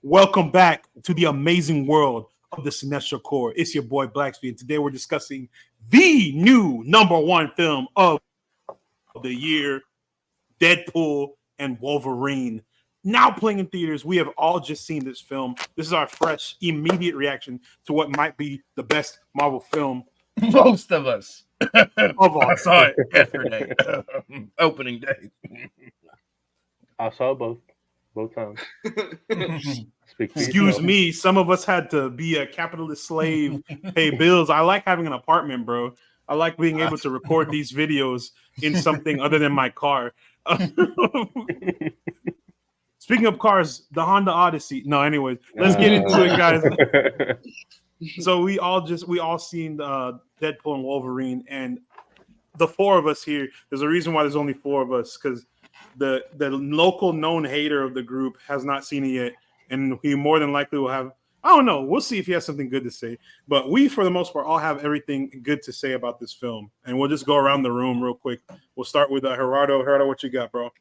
Welcome back to the amazing world of the Cinestro Core. It's your boy Blacksby, and today we're discussing the new #1 film of the year, Deadpool and Wolverine. Now playing in theaters, we have all just seen this film. This is our fresh, immediate reaction to what might be the best Marvel film. Most of us. Of all. I saw it yesterday, opening day. I saw both times. Excuse me, some of us had to be a capitalist slave, pay bills. I like having an apartment, bro. I like being able to record these videos in something other than my car. Speaking of cars, the Honda Odyssey. No, anyways, let's get into it, guys. So we all seen Deadpool and Wolverine, and the four of us here. There's a reason why there's only four of us, because the local known hater of the group has not seen it yet, and he more than likely will have. I don't know. We'll see if he has something good to say. But we, for the most part, all have everything good to say about this film, and we'll just go around the room real quick. We'll start with Gerardo. Gerardo, what you got, bro?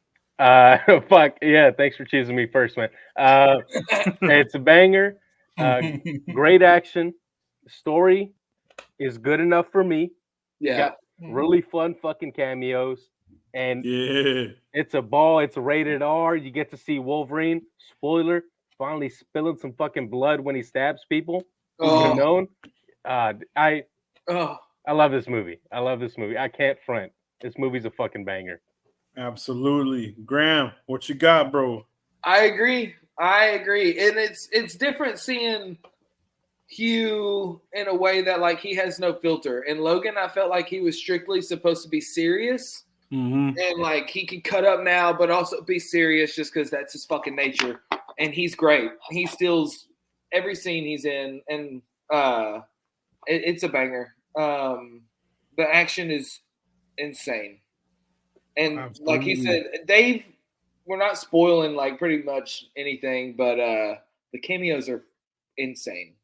Fuck yeah! Thanks for choosing me first, man. It's a banger. Great action. Story is good enough for me. Yeah. Got really fun fucking cameos. And Yeah, it's a ball. It's rated R. You get to see Wolverine. Spoiler: finally spilling some fucking blood when he stabs people. Oh. Known. I Oh. love this movie. I can't front. This movie's a fucking banger. absolutely. Graham, what you got, bro? I agree. And it's different seeing Hugh in a way that like he has no filter. And Logan, I felt like he was strictly supposed to be serious. Mm-hmm. And like he can cut up now, but also be serious just because that's his fucking nature. And he's great. He steals every scene he's in, and it's a banger. The action is insane. And Absolutely. like he said, Dave, we're not spoiling like pretty much anything, but the cameos are insane.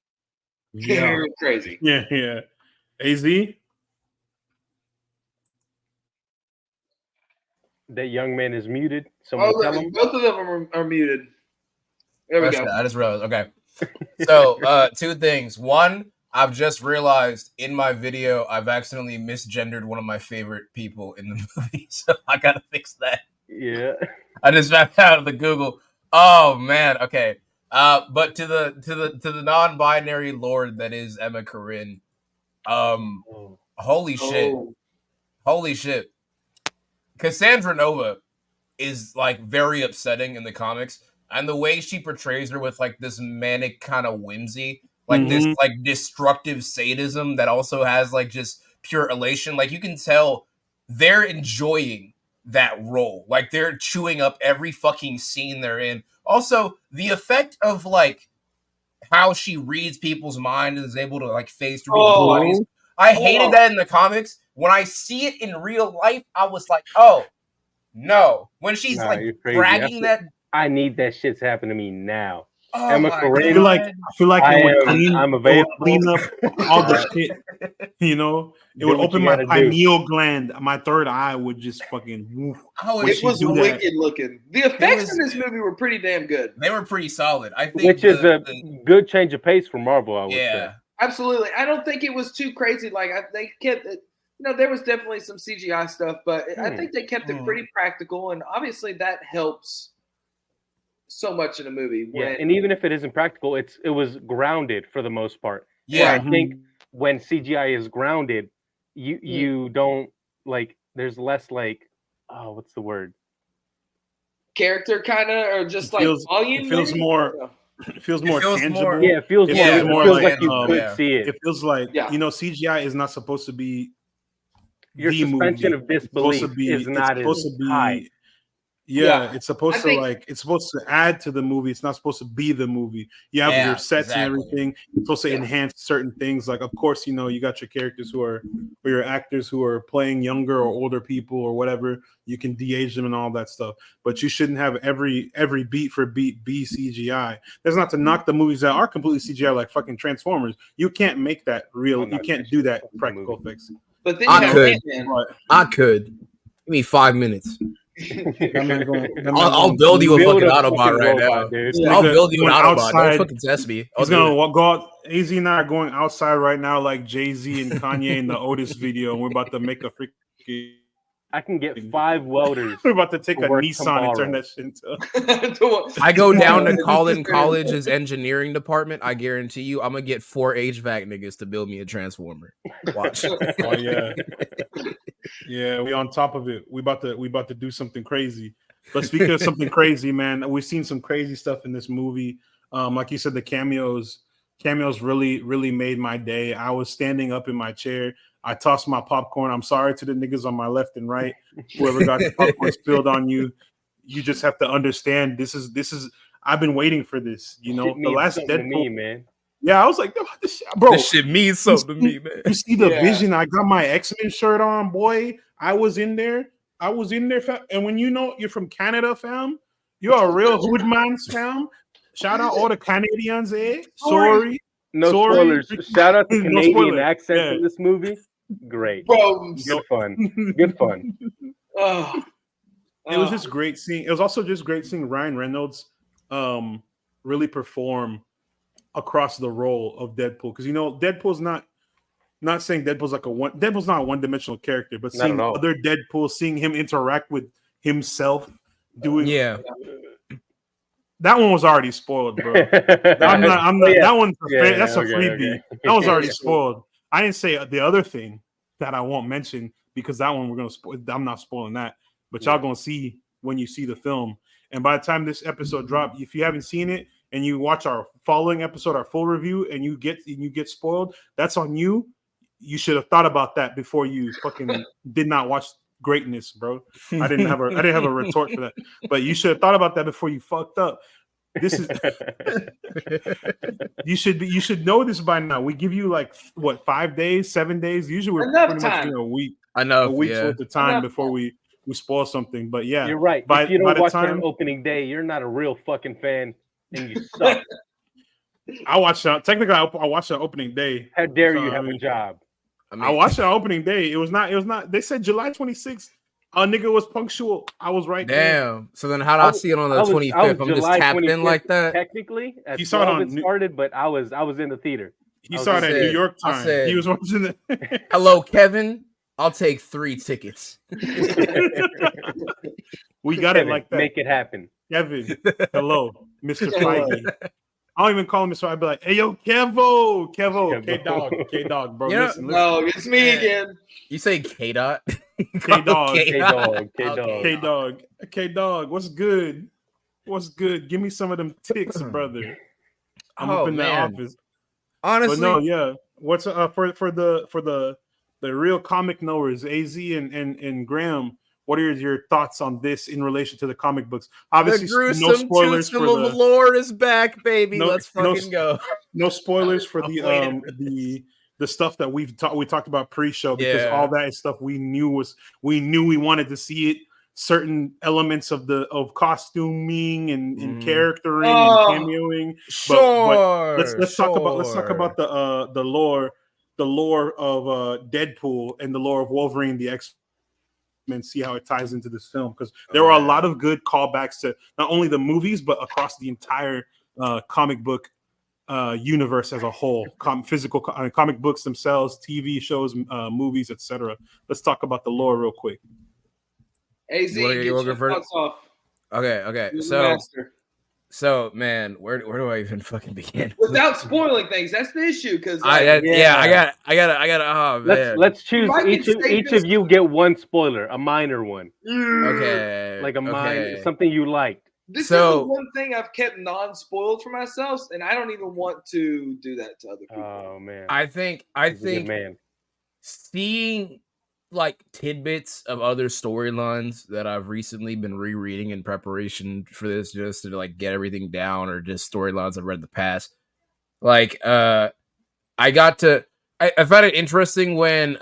Yeah, They're crazy. yeah. AZ? That young man is muted. Someone Oh, tell look, him. both of them are muted. There we go. I just realized. Okay. So, two things. One, I've just realized in my video, I've accidentally misgendered one of my favorite people in the movie. So I gotta fix that. Yeah. I just found out of the Google. Oh man. Okay. But to the non-binary lord that is Emma Corrin. Holy shit. Oh. Holy shit. Cassandra Nova is like very upsetting in the comics, and the way she portrays her with like this manic kind of whimsy, like this like destructive sadism that also has like just pure elation. Like you can tell they're enjoying that role. Like they're chewing up every fucking scene they're in. Also, the effect of like how she reads people's mind and is able to like phase through people's bodies. I hated that in the comics. When I see it in real life, I was like, oh, no. When she's like bragging that. I need that shit to happen to me now. Oh Emma Corrin. I feel like it would clean up all the shit. You know, it would open my pineal gland. My third eye would just fucking. Woof, it was wicked looking. The effects in this movie were pretty damn good. They were pretty solid. I think, which is a good change of pace for Marvel. I would say. Absolutely. I don't think it was too crazy. Like they kept it. You know, there was definitely some CGI stuff, but I think they kept it pretty practical, and obviously that helps so much in a movie. And even if it isn't practical, it was grounded for the most part. Yeah, I think when CGI is grounded, you don't like. There's less like, what's the word? Character kind of, or just like volume. It feels more. It feels more tangible. It feels like you could see it. It feels like CGI is not supposed to be. Your suspension of disbelief is not as high. It's supposed to add to the movie. It's not supposed to be the movie. You have your sets and everything. It's supposed to enhance certain things. Like, of course, you know, you got your characters or your actors who are playing younger or older people or whatever. You can de-age them and all that stuff. But you shouldn't have every beat for beat be CGI. That's not to knock the movies that are completely CGI, like fucking Transformers. You can't make that real. You can't do that practical effects. But then I could. Give me 5 minutes. That man going. I'll build you a Build fucking a Autobot fucking right robot, now. dude. This I'll nigga build you an going Autobot. outside. Don't fucking test me. He's gonna go out. AZ and I are going outside right now, like Jay-Z and Kanye in the Otis video, and we're about to make a freaking. I can get 5 welders. We're about to take to a work Nissan and turn tomorrow. that shit into. I go down to Collin College's engineering department. I guarantee you, I'm gonna get 4 HVAC niggas to build me a transformer. Watch. Oh yeah, yeah. We on top of it. We about to do something crazy. But speaking of something crazy, man, we've seen some crazy stuff in this movie. Like you said, the cameos really made my day. I was standing up in my chair. I tossed my popcorn. I'm sorry to the niggas on my left and right. Whoever got the popcorn spilled on you, you just have to understand. This is. I've been waiting for this. You know, the last Deadpool, to me, man. Yeah, I was like, bro, This shit means something to me, man. You see the vision? I got my X-Men shirt on, boy. I was in there, fam. And when you know you're from Canada, fam, you're a real hood man, fam. Shout out all the Canadians, eh? Sorry. No Sorry. spoilers. Shout out to No Canadian spoilers. accents Yeah. in this movie. Great. Bro, Good fun. Good fun. It was just great seeing. It was also just great seeing Ryan Reynolds really perform across the role of Deadpool, because you know Deadpool's not saying Deadpool's like Deadpool's not a one-dimensional character, but seeing other Deadpool, seeing him interact with himself, doing that one was already spoiled, bro. I'm not. That one's that's a freebie. That was already spoiled. I didn't say the other thing that I won't mention because that one we're gonna spoil. I'm not spoiling that, but y'all gonna see when you see the film. And by the time this episode drops, if you haven't seen it and you watch our following episode, our full review, and you get spoiled, that's on you. You should have thought about that before you fucking did not watch greatness, bro. I didn't have a retort for that, but you should have thought about that before you fucked up. This is you should know this by now. We give you like what 5 days, 7 days. Usually we're Enough pretty time. much doing a week. I know A week's worth of time Enough before we spoil something. But yeah, You're right. By If you the don't watch time that opening day, you're not a real fucking fan, and you suck. I watched technically I watched the opening day. How dare So, you I have mean, a job? I watched the opening day. It was not. They said July 26th. A nigga was punctual. I was right there. Damn. So then how do I see it on the 25th? I'm just July tapped in 25th like that. Technically, at He saw it 12 on it started, but I was in the theater. He saw it at New York I time. said- He was watching it. Hello, Kevin. I'll take 3 tickets. We got Kevin, it like that. Make it happen. Kevin, hello, Mr. Feige. I don't even call him Mr. Feige. I'd be like, hey, yo, Kevo, K-Dog, bro. You know- listen. No, it's me again. You say K-Dot? K-Dog. K-Dog. K-Dog, what's good? What's good? Give me some of them ticks, brother. I'm Oh, up in the man. office. Honestly, But no, yeah. What's for the real comic knowers, AZ and Graham? What are your thoughts on this in relation to the comic books? Obviously, the gruesome no spoilers for of the lore is back, baby. No- Let's fucking go. no spoilers for I'm waiting the stuff that we talked about pre-show, because Yeah. all that is stuff we knew we wanted to see it. Certain elements of costuming and charactering and cameoing. Sure. Let's talk about the lore of Deadpool and the lore of Wolverine, the X-Men, see how it ties into this film, because there were a lot of good callbacks to not only the movies but across the entire comic book universe as a whole. Comic books themselves, TV shows, movies, etc. Let's talk about the lore real quick. AZ, You wanna get go your first? thoughts off. Okay. You're the master. So man, where do I even fucking begin? Without spoiling things, that's the issue. Because I got. Oh man. Let's choose If I each can say of this- you get one spoiler, a minor one, Okay. like a minor, okay. something you liked. This So- is the one thing I've kept non-spoiled for myself, and I don't even want to do that to other people. Oh man, I think He's a good man. seeing like tidbits of other storylines that I've recently been rereading in preparation for this, just to like get everything down, or just storylines I've read in the past. Like I found it interesting when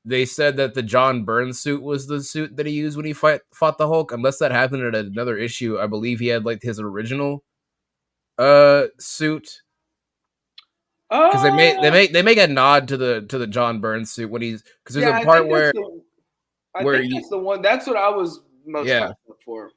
they said that the John Byrne suit was the suit that he used when he fought the Hulk. Unless that happened at another issue, I believe he had like his original suit. Because they make a nod to the John Byrne suit when he's, because there's a part where that's the one. That's what I was most Yeah. hyped up for.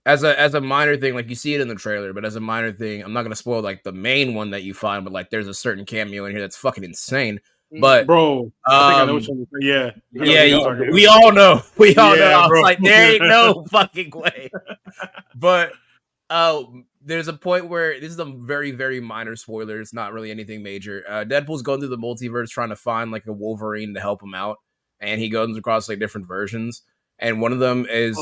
As a minor thing, like you see it in the trailer, but as a minor thing, I'm not gonna spoil like the main one that you find, but like there's a certain cameo in here that's fucking insane. But Bro, I think I know what you're saying. we all know. We all know. I was bro. like, there ain't no fucking way. But there's a point where this is a very, very minor spoiler. It's not really anything major. Deadpool's going through the multiverse trying to find like a Wolverine to help him out, and he goes across like different versions. And one of them is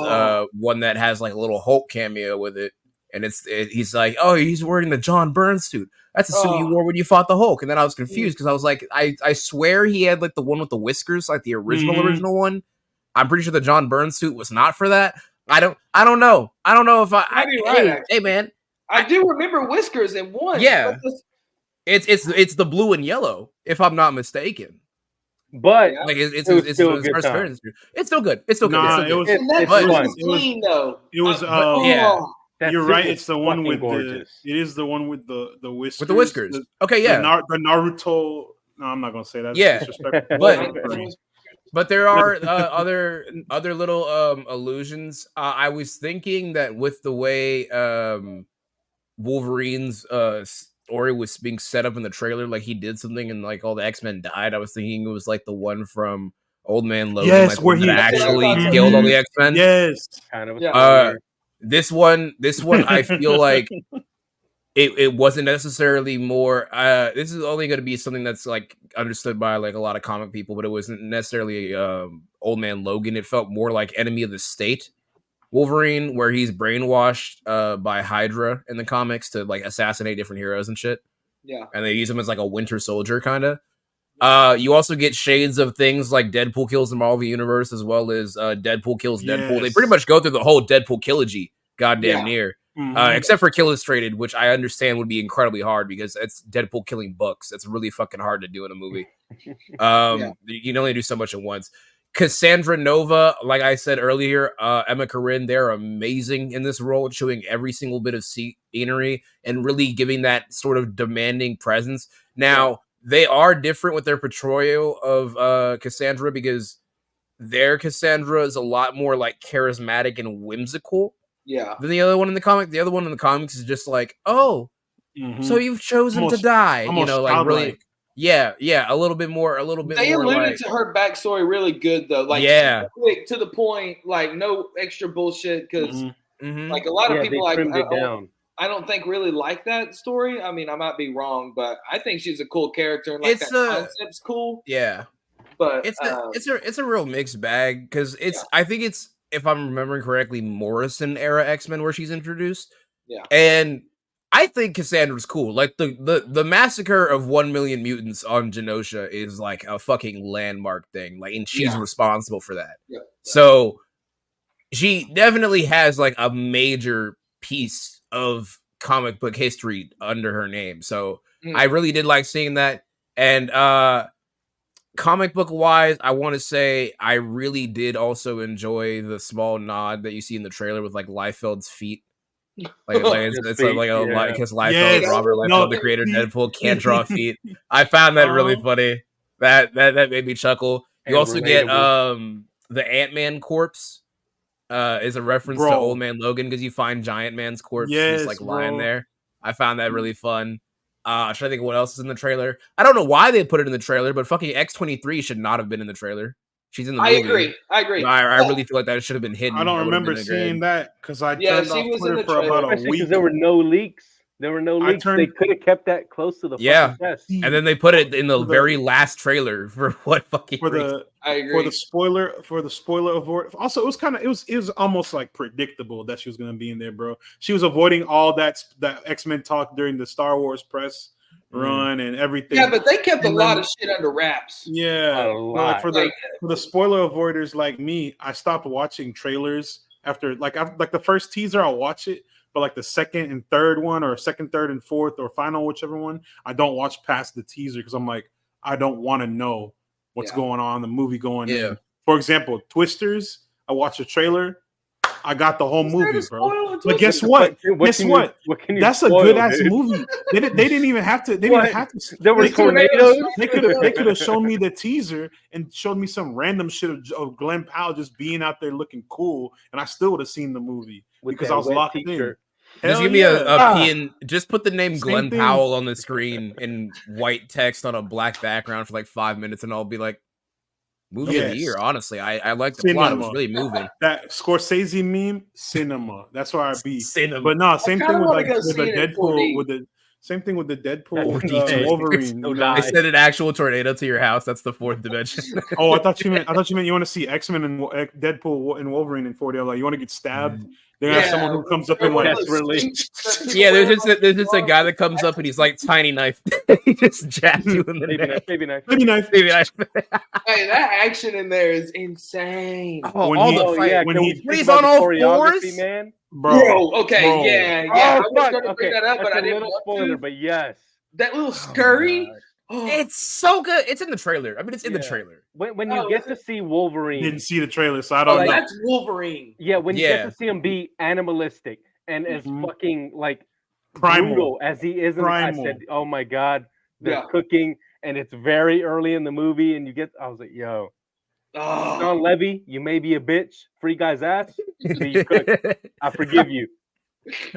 one that has like a little Hulk cameo with it. And he's like, oh, he's wearing the John Burns suit. That's the suit you wore when you fought the Hulk. And then I was confused because I was like, I swear he had like the one with the whiskers, like the original one. I'm pretty sure the John Burns suit was not for that. I don't know. I don't know if hey man. I do remember whiskers in one. Yeah. It's the blue and yellow, if I'm not mistaken. But like it's still first appearance. It's still good. It's still good. Nah, it's clean though. It was yeah. You're right. It's the one with gorgeous. It is the one with the whiskers. With the whiskers. Okay, yeah. The Naruto. No, I'm not gonna say that. Yeah, disrespectful. but there are other little allusions. I was thinking that with the way Wolverine's story was being set up in the trailer, like he did something and like all the X-Men died. I was thinking it was like the one from Old Man Logan, yes, like, where he actually killed all the X-Men. Yes, kind of. This one, I feel like it wasn't necessarily more. This is only going to be something that's like understood by like a lot of comic people, but it wasn't necessarily Old Man Logan. It felt more like Enemy of the State Wolverine, where he's brainwashed by Hydra in the comics to like assassinate different heroes and shit. Yeah, and they use him as like a Winter Soldier kind of. You also get shades of things like Deadpool kills the Marvel Universe, as well as Deadpool kills Deadpool. They pretty much go through the whole Deadpool trilogy, goddamn near. Except for Kill Illustrated, which I understand would be incredibly hard because it's Deadpool killing books. It's really fucking hard to do in a movie. You can only do so much at once. Cassandra Nova, like I said earlier, Emma Corrin, they're amazing in this role, chewing every single bit of scenery and really giving that sort of demanding presence. Now, they are different with their portrayal of Cassandra because their Cassandra is a lot more like charismatic and whimsical than the other one in the comic. The other one in the comics is just like, so you've chosen to die. You know, like really. Yeah, a little bit more. They alluded to her backstory really good though. Like, quick, to the point. Like, no extra bullshit because, like, a lot of people like I don't think really like that story. I mean, I might be wrong, but I think she's a cool character and like that concept's cool. Yeah, but it's a real mixed bag because I think it's, if I'm remembering correctly, Morrison era X-Men where she's introduced. Yeah, and I think Cassandra's cool. Like the massacre of 1 million mutants on Genosha is like a fucking landmark thing. Like, and she's responsible for that. Yeah. So she definitely has like a major piece of comic book history under her name. So I really did like seeing that. And comic book wise, I want to say I really did also enjoy the small nod that you see in the trailer with like Liefeld's feet. Like it's like because Liefeld, Robert Liefeld, the creator of Deadpool, can't draw feet. I found that really funny. That made me chuckle. You also get the Ant-Man corpse is a reference to Old Man Logan because you find Giant Man's corpse just like lying there. I found that really fun. I'm trying to think of what else is in the trailer. I don't know why they put it in the trailer, but fucking X-23 should not have been in the trailer. She's in the movie. I agree. I really feel like that should have been hidden. I don't remember seeing that because I turned off Twitter for about a week. Because there were no leaks. They could have kept that close to the fucking chest. And then they put it in the very last trailer for what fucking I agree. For the spoiler avoid. Also, it was almost like predictable that she was gonna be in there, bro. She was avoiding all that X-Men talk during the Star Wars press run and everything. Yeah, but they kept a lot of shit under wraps. Yeah, like for the spoiler avoiders like me, I stopped watching trailers after like the first teaser. I'll watch it, but like the second and third one, or second, third, and fourth, or final, whichever one, I don't watch past the teaser because I'm like, I don't want to know what's going on in the movie going in. For example, Twisters. I watched a trailer. I got the whole movie, bro. on But Twister. guess what? Guess can what? you That's a spoil, good ass dude? movie. They didn't even have to. They didn't even have to. There were they could- tornadoes. They could have shown me the teaser and showed me some random shit of Glenn Powell just being out there looking cool, and I still would have seen the movie because I was locked in. Just Hell give me yeah. a P and just put the name Same Glenn thing. Powell on the screen in white text on a black background for like 5 minutes, and I'll be like, movie of the Yes. year. Honestly, I like the plot. It was Cinema. really moving. That Scorsese meme, cinema. That's where I'd be. Cinema. But no, same kinda thing with wanna like go with the see it in Deadpool 4D. with the same thing with the Deadpool That's 4D. Wolverine. So You know? die. I sent an actual tornado to your house. That's the fourth dimension. Oh, I thought you meant you want to see X-Men and Deadpool and Wolverine in 4D. I'm like, you want to get stabbed? They have someone who comes up and like, Desperately. Yeah, there's just a guy that comes up and he's like tiny knife. He just jabs you in the neck. Maybe not. maybe knife. Maybe I. Hey, that action in there is insane. Oh, When all he- the fight. yeah, when can he- we speak When he's about on the all choreography, fours? man? Bro, okay, Bro. yeah. Oh, I was fuck. going to bring Okay, that up, but that's I a didn't little want spoiler, to. but yes. That little scurry. God. Oh, It's so good. It's in the trailer. I mean, it's in the Yeah. trailer. When Oh, you get is to it? see Wolverine, Didn't see the trailer, so I don't know. that's Wolverine. yeah, when you Yeah. get to see him be animalistic and as Mhm. fucking like Primal. brutal as he is, I Primal. said, "Oh my god, they're Yeah. cooking," and it's very early in the movie, and I was like, "Yo, Oh, Sean Levy, you may be a bitch, free guy's ass, but you cook. I forgive you."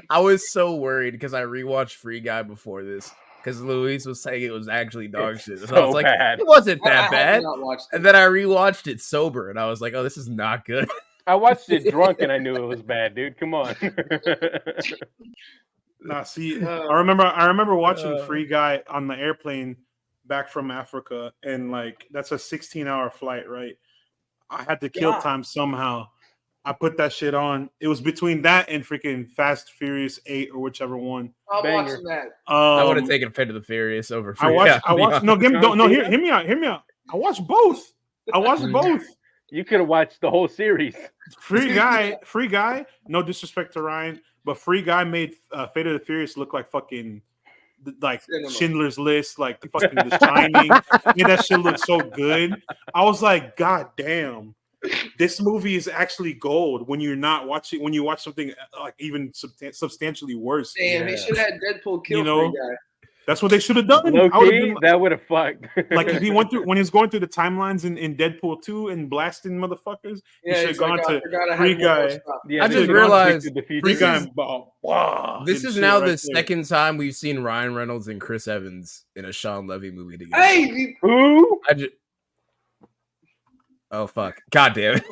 I was so worried because I rewatched Free Guy before this because Luis was saying it was actually dog It's shit. And I so was like, bad. it wasn't I that have bad. not watched it. And then I rewatched it sober, and I was like, oh, this is not good. I watched it drunk, and I knew it was bad, dude. Come on. Nah, see, Uh, I remember watching uh, Free Guy on the airplane back from Africa, and like that's a 16-hour flight, right? I had to kill Yeah. time somehow. I put that shit on. It was between that and freaking Fast Furious 8 or whichever one. I'm Banger. watching that. I would have taken Fate of the Furious over Free Guy. I watched. No, honest. no, hear me out. Hear me out. I watched both. I watched both. You could have watched the whole series. Free Guy. No disrespect to Ryan, but Free Guy made Fate of the Furious look like fucking like Cinema. Schindler's List, like fucking The Shining. Made that shit look so good. I was like, God damn, this movie is actually gold. When you're not watching, when you watch something like even substantially worse. Damn, Yeah. he should have had Deadpool kill You know, Free Guy. That's what they should have done. Low I would've key, been that would have fucked. like if he went through when he was going through the timelines in Deadpool 2 and blasting motherfuckers. Yeah, should have he's like, gone I to forgot I had Free one more Guy. stuff. Yeah, I they just should've realized predicted the future. Free This Guy. is- Wow, This and is shit now right the there. second time we've seen Ryan Reynolds and Chris Evans in a Sean Levy movie together. Hey, Who? Oh fuck! God damn it!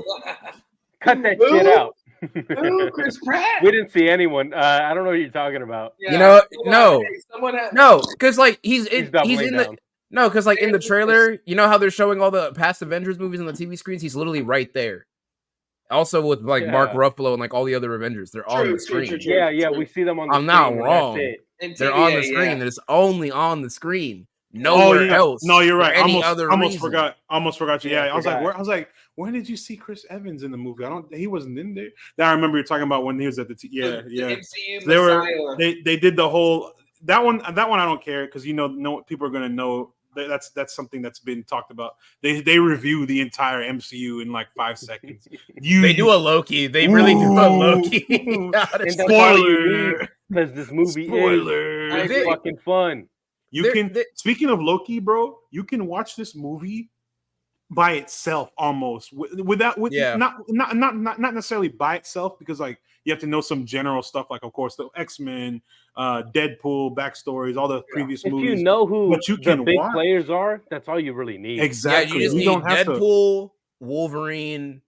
Cut that Who? shit out. who? Chris Pratt? We didn't see anyone. I don't know what you're talking about. Yeah, You know, someone- no. hey, someone had, No, because like he's He's in doubling the down. no, because like in the trailer, you know how they're showing all the past Avengers movies on the TV screens. He's literally right there. Also with like Mark Yeah. Ruffalo and like all the other Avengers, they're on True, the true, screen. true, Yeah, we see them on the I'm screen. not and wrong. That's it. and They're on the TVA, screen. yeah. It's only on the screen. Nowhere else. No, you're for right. any other Almost reason. forgot. Almost forgot you. Yeah, Yeah, I forgot. I was like, when did you see Chris Evans in the movie? He wasn't in there. Then I remember you talking about when he was at the The yeah. MCU They were Messiah. they did the whole that one I don't care because no people are gonna know that's something that's been talked about. They review the entire MCU in like 5 seconds. They do a Loki. They really do a Loki. And that's all you Spoiler. need, because this movie Spoiler. is They- fucking fun. Speaking of Loki, bro, you can watch this movie by itself almost without Yeah. not necessarily by itself because like you have to know some general stuff like of course the X-Men, Deadpool backstories, all the previous If movies. you know who but you the can big watch. players are, that's all you really need. Yeah, Exactly. you just You need don't have to. Deadpool, Wolverine,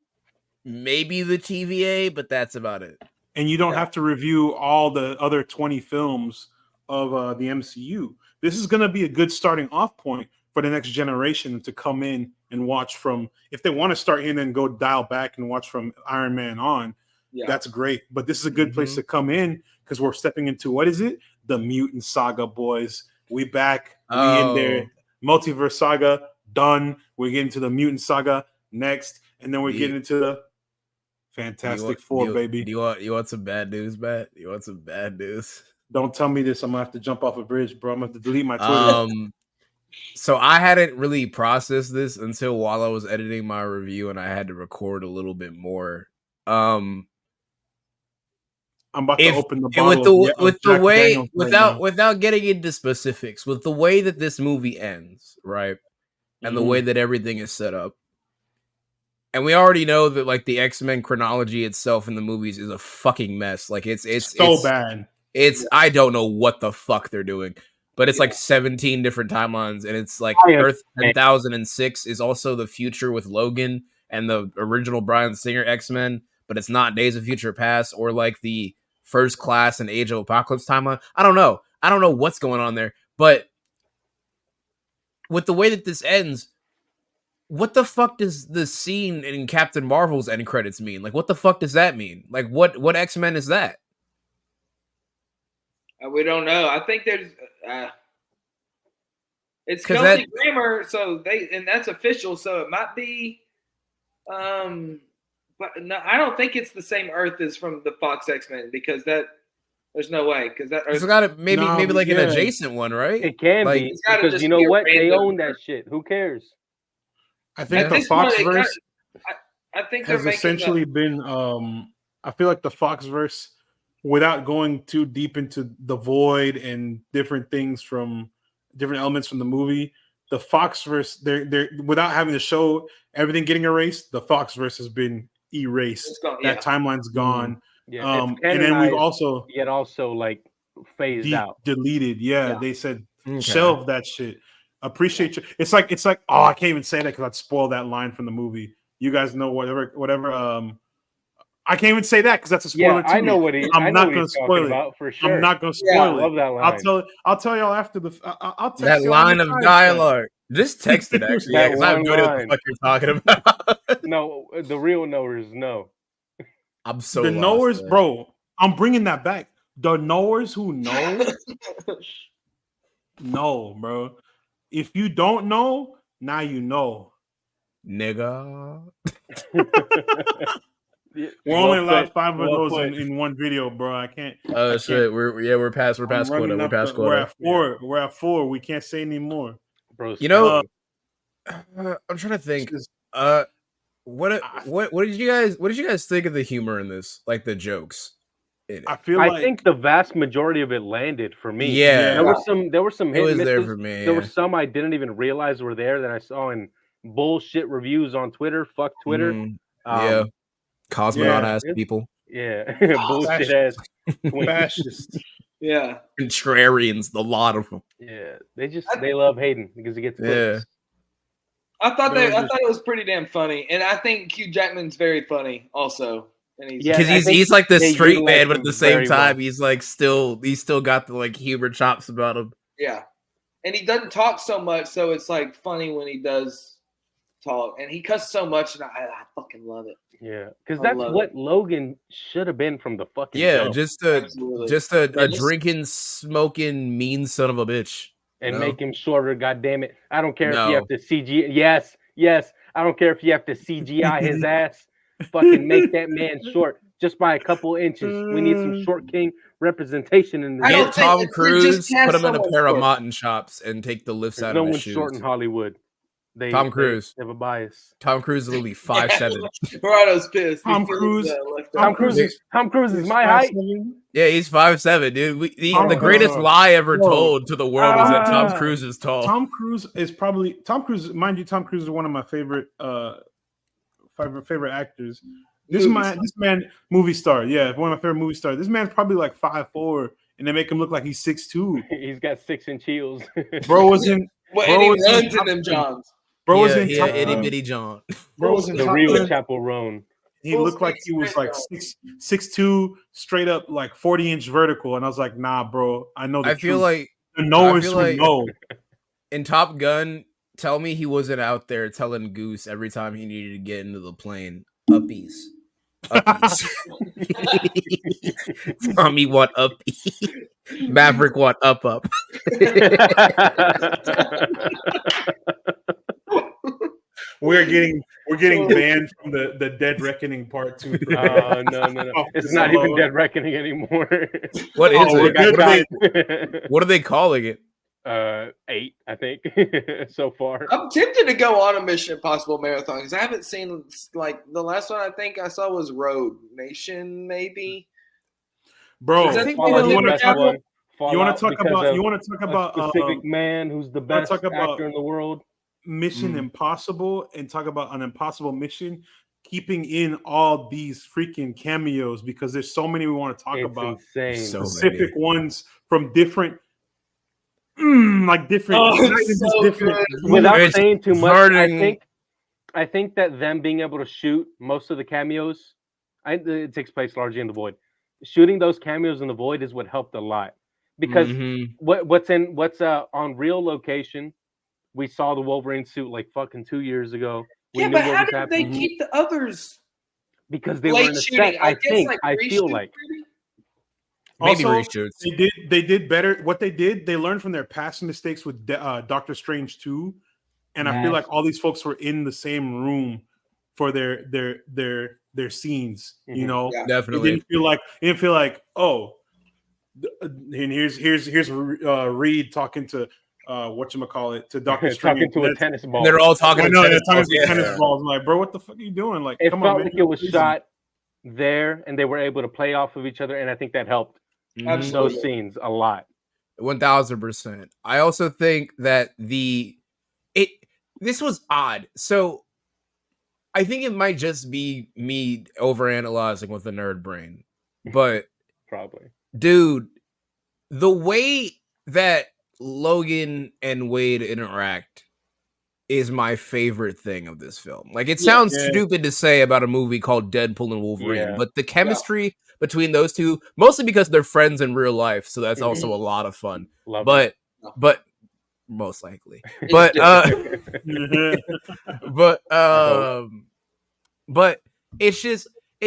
maybe the TVA, but that's about it. And you don't Yeah. have to review all the other 20 films of the MCU. This is going to be a good starting off point for the next generation to come in and watch from. If they want to start in and go dial back and watch from Iron Man on, Yeah. that's great. But this is a good place to come in because we're stepping into what is it? The Mutant Saga, boys. We back. We in there. Multiverse Saga done. We're getting to the Mutant Saga next, and then we're getting into the Fantastic Four, baby. You want some bad news, Matt? You want some bad news? Don't tell me this. I'm gonna have to jump off a bridge, bro. I'm gonna have to delete my Twitter. So I hadn't really processed this until while I was editing my review, and I had to record a little bit more. I'm about to open the And bottle with of the way Jack Daniels without getting into specifics, with the way that this movie ends, right, and the way that everything is set up, and we already know that like the X-Men chronology itself in the movies is a fucking mess. Like it's bad. It's I don't know what the fuck they're doing, but it's like 17 different timelines, and it's like Earth 10,006 is also the future with Logan and the original Bryan Singer X-Men, but it's not Days of Future Past or like the First Class and Age of Apocalypse timeline. I don't know what's going on there, but with the way that this ends, what the fuck does the scene in Captain Marvel's end credits mean? Like, what the fuck does that mean? Like, what X-Men is that? We don't know. I think there's it's Kelsey Grammer, so and that's official. So it might be, but no, I don't think it's the same Earth as from the Fox X-Men because there's no way because that It's got to maybe like an adjacent one, right? It can be because you know what? They own that shit. Who cares? I think the Foxverse I think has essentially been. I feel like the Foxverse, without going too deep into the void and different things from different elements from the movie, the Foxverse, they're without having to show everything getting erased, the Foxverse has been erased. That timeline's gone. Yeah, and then we've also like phased out, deleted. Yeah, they said shelve that shit. Appreciate you. It's like oh, I can't even say that because I'd spoil that line from the movie. You guys know whatever. I can't even say that because that's a spoiler too. I know what I'm not going to spoil it about for sure. I'm not going to spoil it. I love that line. I'll tell y'all after the. I'll text that line of dialogue. Just text it actually. Yeah, because I have no idea what the fuck you're talking about. No, the real knowers know. I'm so the lost, knowers, man. bro. I'm bringing that back. The knowers who know, no, bro. If you don't know, now you know, nigga. We're only allowed 5 of those in one video, bro. I can't. Oh shit, we're past quota. We're past quota. We're at 4. We're at 4. We can't say anymore, bro. You know, I'm trying to think. What did you guys think of the humor in this? Like the jokes. I think the vast majority of it landed for me. Yeah, there were some hit misses. There for me. There were some I didn't even realize were there that I saw in bullshit reviews on Twitter. Fuck Twitter. Cosmonaut ass people. Yeah, bullshit ass fascists. Yeah, contrarians. The lot of them. Yeah, they love Hayden because he gets clicks. I thought it was pretty damn funny, and I think Hugh Jackman's very funny also. Because he's like the straight man, but at the same time, he's like still got the like humor chops about him. Yeah, and he doesn't talk so much, so it's like funny when he does talk, and he cusses so much, and I fucking love it. Yeah, because that's what Logan should have been from the fucking show. just a drinking, smoking, mean son of a bitch, and make him shorter. God damn it! I don't care if you have to CGI. Yes. I don't care if you have to CGI his ass. Fucking make that man short just by a couple inches. We need some short king representation in this. Get Tom Cruise, put him in a pair of mutton chops, and take the lifts out of his shoes. No one's short in Hollywood. Tom Cruise. They have a bias. Tom Cruise is literally 5'7". Rato's pissed. Tom Cruise is my height. Yeah, he's 5'7", dude. The greatest lie ever told to the world is that Tom Cruise is tall. Tom Cruise, mind you, Tom Cruise is one of my favorite actors. This man, movie star. Yeah, one of my favorite movie stars. This man's probably like 5'4", and they make him look like he's 6'2". He's got 6-inch heels. Bro was in. And he runs in them Johns. Bro was in itty bitty John. Bro was in the real Chapel Roan. He looked like he was like 6'2", straight up like 40-inch vertical, and I was like, nah, bro. I know. I feel like the knowers who know. In Top Gun, tell me he wasn't out there telling Goose every time he needed to get into the plane, uppies. Tommy want uppie. Maverick want up. We're getting banned from the Dead Reckoning Part 2. No. It's not even Dead Reckoning anymore. What is it? What are they calling it? 8, I think, so far. I'm tempted to go on a Mission Impossible marathon because I haven't seen, like, the last one I think I saw was Road Nation, maybe. bro. I think You want to talk about? You want to talk about? You want to talk about a specific man who's the best actor in the world? Mission Impossible, and talk about an impossible mission. Keeping in all these freaking cameos because there's so many we want to talk about. Insane. Specific ones from different, different. Without saying too much, I think that them being able to shoot most of the cameos, it takes place largely in the void. Shooting those cameos in the void is what helped a lot because what's on real location. We saw the Wolverine suit like fucking 2 years ago. We knew but what how was did happening. they keep the others? Because they were in a set. I feel like. Maybe also, reshoots. They did better. What they did, they learned from their past mistakes with Doctor Strange 2. And I feel like all these folks were in the same room for their scenes. You know, Definitely. It didn't feel like oh, and here's Reed talking to whatchamacallit, to Doctor Strange. Talking to a tennis ball. They're all talking to tennis balls. Tennis balls. I'm like, bro, what the fuck are you doing? Like, it come felt on, like it was shot there, and they were able to play off of each other, and I think that helped those scenes a lot. 1000%. I also think that this was odd. So I think it might just be me overanalyzing with the nerd brain, but probably, dude, the way that Logan and Wade interact is my favorite thing of this film. Like, it sounds stupid to say about a movie called Deadpool and Wolverine, but the chemistry between those two, mostly because they're friends in real life, so that's also a lot of fun. But most likely. But but it's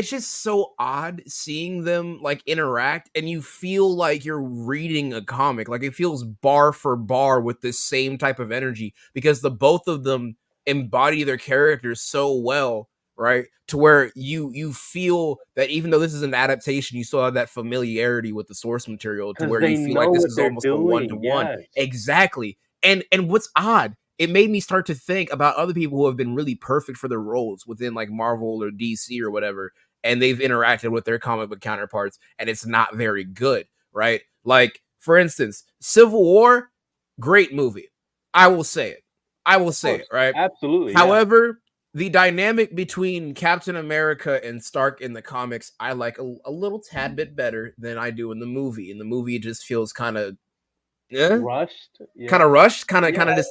just so odd seeing them like interact, and you feel like you're reading a comic. Like, it feels bar for bar with the same type of energy because the both of them embody their characters so well, right? To where you feel that even though this is an adaptation, you still have that familiarity with the source material to where you feel like this is almost a one-to-one. Exactly. And what's odd, it made me start to think about other people who have been really perfect for their roles within like Marvel or DC or whatever, and they've interacted with their comic book counterparts, and it's not very good, right? Like, for instance, Civil War, great movie. I will say it, right? Absolutely. However, the dynamic between Captain America and Stark in the comics, I like a little tad bit better than I do in the movie. In the movie, it just feels kind of rushed, kind of just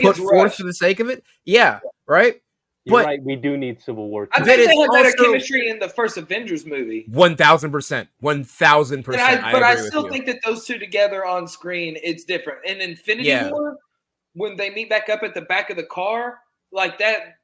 put forth for the sake of it. Yeah, right. You're right. We do need Civil War. I think they had better chemistry in the first Avengers movie. 1000%. 1000%. But I still think that those two together on screen, it's different. In Infinity War, when they meet back up at the back of the car, like that,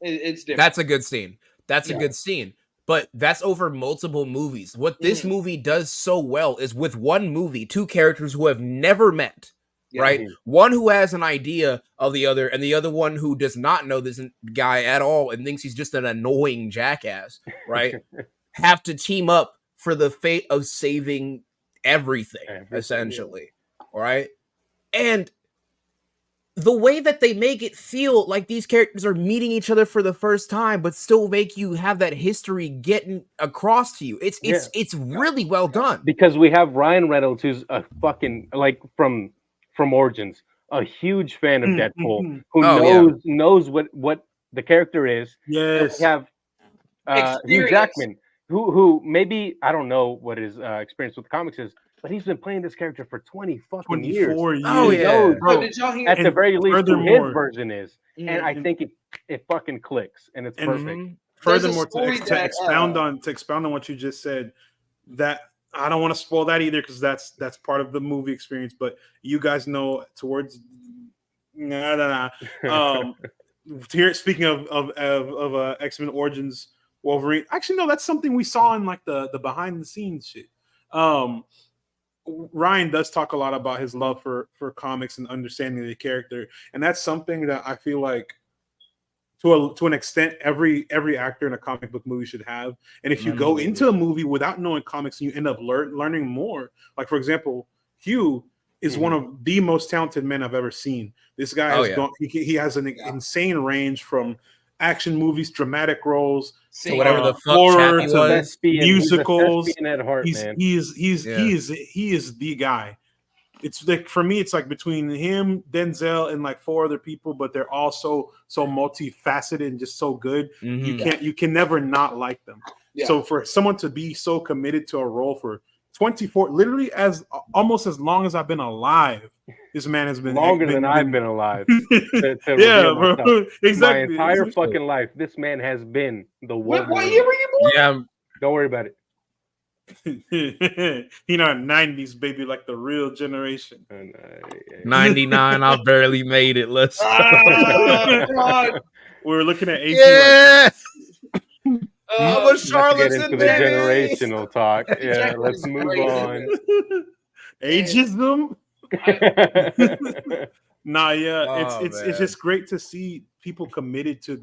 it's different. That's a good scene. That's a good scene. But that's over multiple movies. What this movie does so well is with one movie, two characters who have never met, right? One who has an idea of the other, and the other one who does not know this guy at all and thinks he's just an annoying jackass, right? Have to team up for the fate of saving everything essentially, right? And the way that they make it feel like these characters are meeting each other for the first time, but still make you have that history getting across to you. It's really well done. Because we have Ryan Reynolds, who's a fucking, like, from Origins, a huge fan of Deadpool, who knows what the character is. Yes. We have Hugh Jackman, who maybe, I don't know what his experience with comics is, but he's been playing this character for 24 years. Oh, yeah. Bro, did y'all hear? At the very least, who his version is. And I think it fucking clicks, and it's perfect. Furthermore, to expound on what you just said, that I don't want to spoil that either, because that's part of the movie experience. But you guys know, towards here, speaking of X-Men Origins Wolverine, actually no, that's something we saw in like the behind the scenes shit. Ryan does talk a lot about his love for comics and understanding the character, and that's something that I feel like to an extent every actor in a comic book movie should have. And if you go into a movie without knowing comics, you end up learning more. Like, for example, Hugh is one of the most talented men I've ever seen. This guy has he has an insane range from action movies, dramatic roles, So whatever the fuck horror, Chappie was, musicals. He's a thespian at heart, man. He is the guy. It's like for me, it's like between him, Denzel, and like 4 other people, but they're all so multifaceted and just so good. You can never not like them. Yeah. So for someone to be so committed to a role for 24, literally almost as long as I've been alive, this man has been longer than I've been alive. Yeah, bro, exactly. My entire fucking life, this man has been the Wolverine. What year were you born? yeah, Don't worry about it. You know, 90s baby, like the real generation. 99. I barely made it. Let's. God. We were looking at AG Yeah. Uh, was Charlotte's into and the Jamie. generational talk. Yeah, Jack let's was move crazy. on. ageism. Nah, yeah, Oh, it's man. just great to see people committed to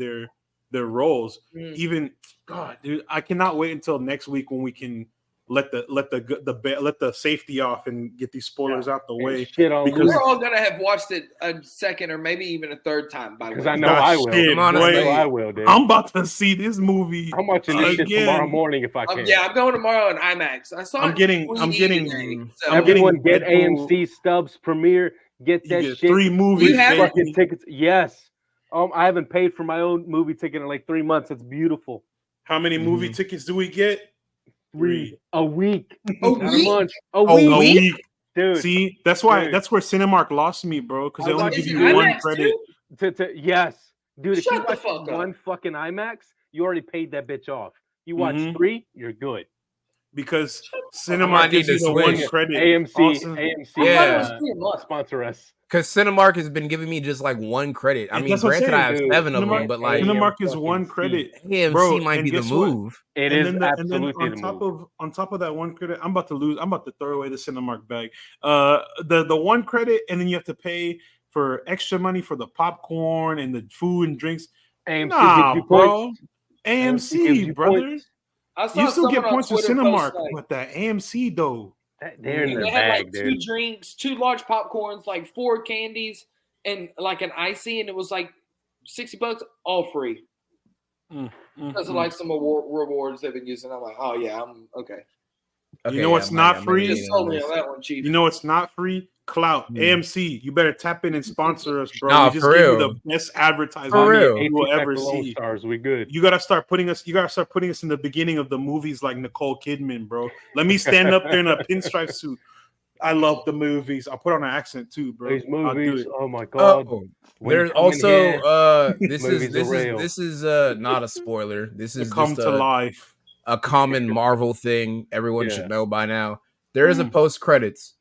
their roles. Even God, dude, I cannot wait until next week when we can let the safety off and get these spoilers out the way. Shit on Because- we're all gonna have watched it a second or maybe even a third time by the because way. I know Nah, I will. shit, I know boy. I will, dude. I'm about to see this movie. I'm watching this shit again. tomorrow morning if I can. Yeah, I'm going tomorrow in IMAX. I saw. I'm it getting- 3D I'm getting- today, so- I'm getting Everyone get Deadpool. AMC stubs premiere. Get You that get shit. 3 movies. You have it? Fucking tickets. Yes. I haven't paid for my own movie ticket in like 3 months. It's beautiful. How many movie tickets do we get? 3 a week. A Not a week? month. A A week. A week? week. Dude. See, that's why Dude. that's where Cinemark lost me, bro. Because they I only watched give Is you it one IMAX credit. too? Yes. Dude, if Shut you the watch fuck up. one fucking IMAX, you already paid that bitch off. You watch Mhm. 3, you're good. Because I Cinemark might gives need you to the one switch. credit. AMC, Also- AMC, I thought it was Yeah. 3 a month. sponsor us. Because Cinemark has been giving me just like 1 credit. I And mean, that's what I'm granted, I saying, have dude. 7 of them, Cinemark- but like Cinemark is fucking one C. credit, AMC bro. might And be the guess what? move. It and is then absolutely the move. on top of that one credit, I'm about to throw away the Cinemark bag. The one credit, and then you have to pay for extra money for the popcorn and the food and drinks. AMC Nah, gives you bro. points. AMC gives AMC, you brother. points. I saw You still get someone on points with Twitter Cinemark, post, like, but that AMC though. They're in they their had bag, like dude. 2 drinks, 2 large popcorns, like 4 candies, and like an icy, and it was like $60, all free. Because of like some rewards they've been using. I'm like, oh yeah, I'm okay. You know what's not free? Just sold me on that one, Chief. You know what's not free? Clout. AMC. You better tap in and sponsor us, bro. Nah, we just for gave you real. the best advertisement For real. you will ever Lone see. Stars, we good. You gotta start putting us in the beginning of the movies like Nicole Kidman, bro. Let me stand up there in a pinstripe suit. I love the movies. I'll put on an accent too, bro. These I'll do movies, it. oh my god. Oh, When there's you come in here, also this movies are real. is not a spoiler. This To is come just to life. a common Marvel thing everyone Yeah. should know by now. There is a post credits.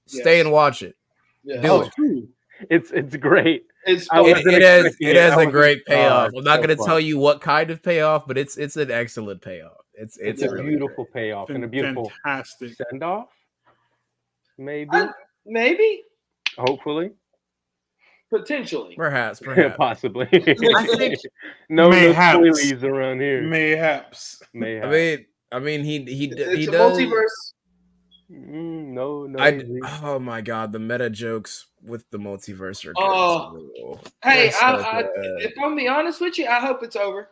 Stay and watch it. Yeah. Do it. True. It's great. It's I fun. wasn't It has expecting I a wasn't- great payoff. it's I'm not so going to fun. tell you what kind of payoff, but it's an excellent payoff. It's a really beautiful payoff and a beautiful Fantastic. send off. Maybe, Maybe, hopefully, potentially. Perhaps. possibly. I think no Mayhaps. spoilies around here. Mayhaps. Mayhaps. I mean, he It's a does. multiverse. No. Oh my god, the meta jokes with the multiverse are good. Oh. Hey, They're so good. if I'm be honest with you, I hope it's over.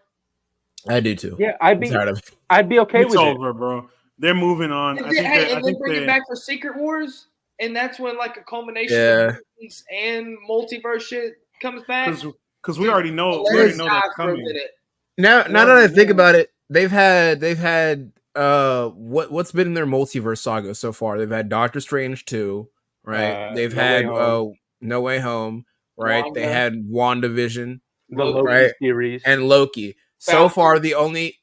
I do too. Yeah, I'm tired of it. I'd be okay It's with it. over, bro. They're moving on. And I then, think hey, that- I and then think bring they- it back for Secret Wars, and that's when like a culmination Yeah. of movies and multiverse shit comes back. because we already know Let's that's die for a coming. minute. Now that I think about it, they've had what's been in their multiverse saga so far? They've had Doctor Strange 2, right? They've No had Way Home. No Way Home, right? They Wanda. had WandaVision The Loki Right. series. and Loki. So Falcon. far,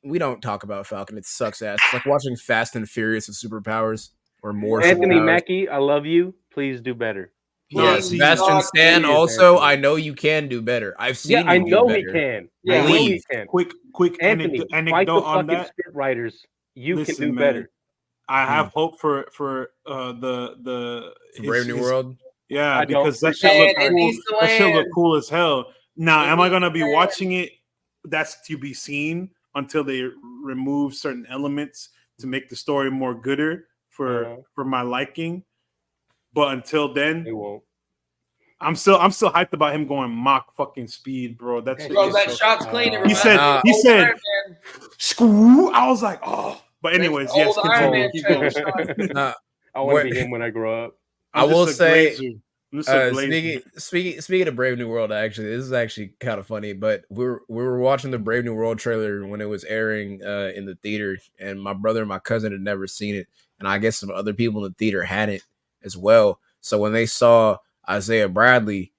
we don't talk about Falcon. It sucks ass. It's like watching Fast and Furious with superpowers or more. Anthony superpowers. Mackie, I love you. Please do better. No, Yeah, Please Sebastian God, Stan. please, Also, Anthony. I know you can do better. I've seen. Yeah, I you do know he better. can. Yeah. I know he Believe. can. Quick Anthony, fight the anecdote on fucking that. script writers. You Listen, can do man, better. I have hope for the Brave New World. Yeah, I don't. because that And shit look it cool. needs to That shit look land. cool as hell. Now, It am I needs gonna to be land. watching it? That's to be seen until they remove certain elements to make the story more gooder for my liking. But until then, They won't. I'm still hyped about him going Mach fucking speed, bro. That's Bro, that shot's clean. He said, screw. I was like, oh. But anyways, yes, continue. Keep going. I want to be him when I grow up. I will say, speaking of Brave New World, actually, this is actually kind of funny. But we were watching the Brave New World trailer when it was airing in the theater, and my brother and my cousin had never seen it, and I guess some other people in the theater hadn't as well. So when they saw Isaiah Bradley,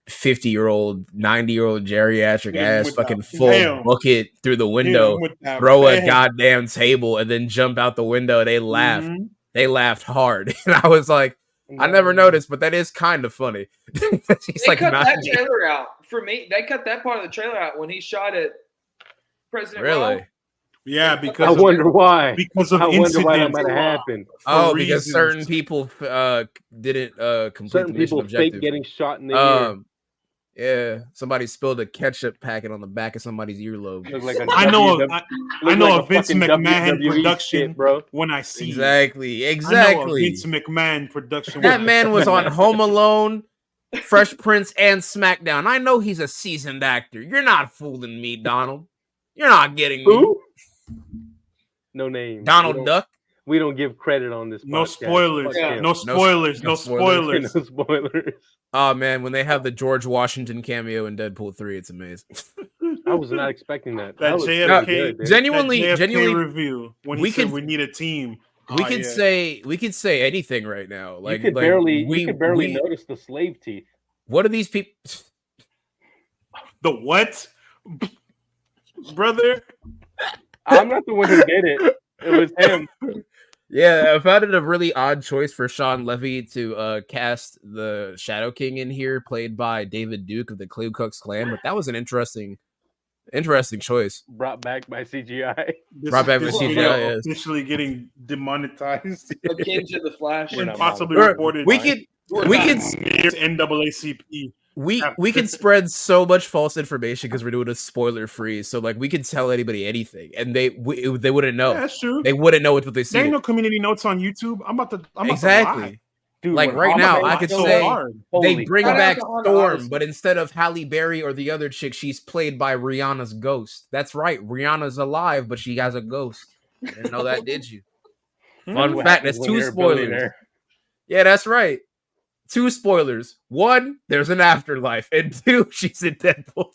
50-year-old, 90-year-old geriatric ass, fucking full bucket through the window, throw a goddamn table, and then jump out the window, they laughed. Mm-hmm. They laughed hard, and I was like, I never noticed, but that is kind of funny. They cut that trailer out for me. They cut that part of the trailer out when he shot at President. Really? Rowe. Yeah, because I wonder why. Because of I wonder why that might have happened. Oh, because certain people didn't complete certain the mission people objective. fake getting shot in the ear. Yeah, somebody spilled a ketchup packet on the back of somebody's earlobe. Like I know a Vince McMahon production, bro. When I see exactly. I know a Vince McMahon production. That man was on Home Alone, Fresh Prince, and SmackDown. I know he's a seasoned actor. You're not fooling me, Donald. You're not getting me. Who? No name. Donald Duck. We don't give credit on this podcast. No spoilers. Yeah. No spoilers. No spoilers. No spoilers. Oh man, when they have the George Washington cameo in Deadpool 3, it's amazing. I was not expecting that. That JFK, genuinely review when he said we need a team. We could say anything right now. Like you could barely notice the slave teeth. What are these people? The what, brother? I'm not the one who did it. It was him. Yeah, I found it a really odd choice for Sean Levy to cast the Shadow King in here, played by David Duke of the Ku Klux Klan. But that was an interesting choice. Brought back by CGI. Brought back by CGI. Yes. Officially getting demonetized. Akin to the Flash. And possibly reported. We could NAACP. We can spread so much false information because we're doing a spoiler free. So like we can tell anybody anything, and they wouldn't know. Yeah, that's true. They wouldn't know what they see. There ain't no community notes on YouTube. I'm about to exactly. Dude, like right now, I could say they bring back Storm, but instead of Halle Berry or the other chick, she's played by Rihanna's ghost. That's right, Rihanna's alive, but she has a ghost. I didn't know that, did you? Fun fact. That's 2 spoilers. Yeah, that's right. 2 spoilers. 1, there's an afterlife, and 2, she's in Deadpool.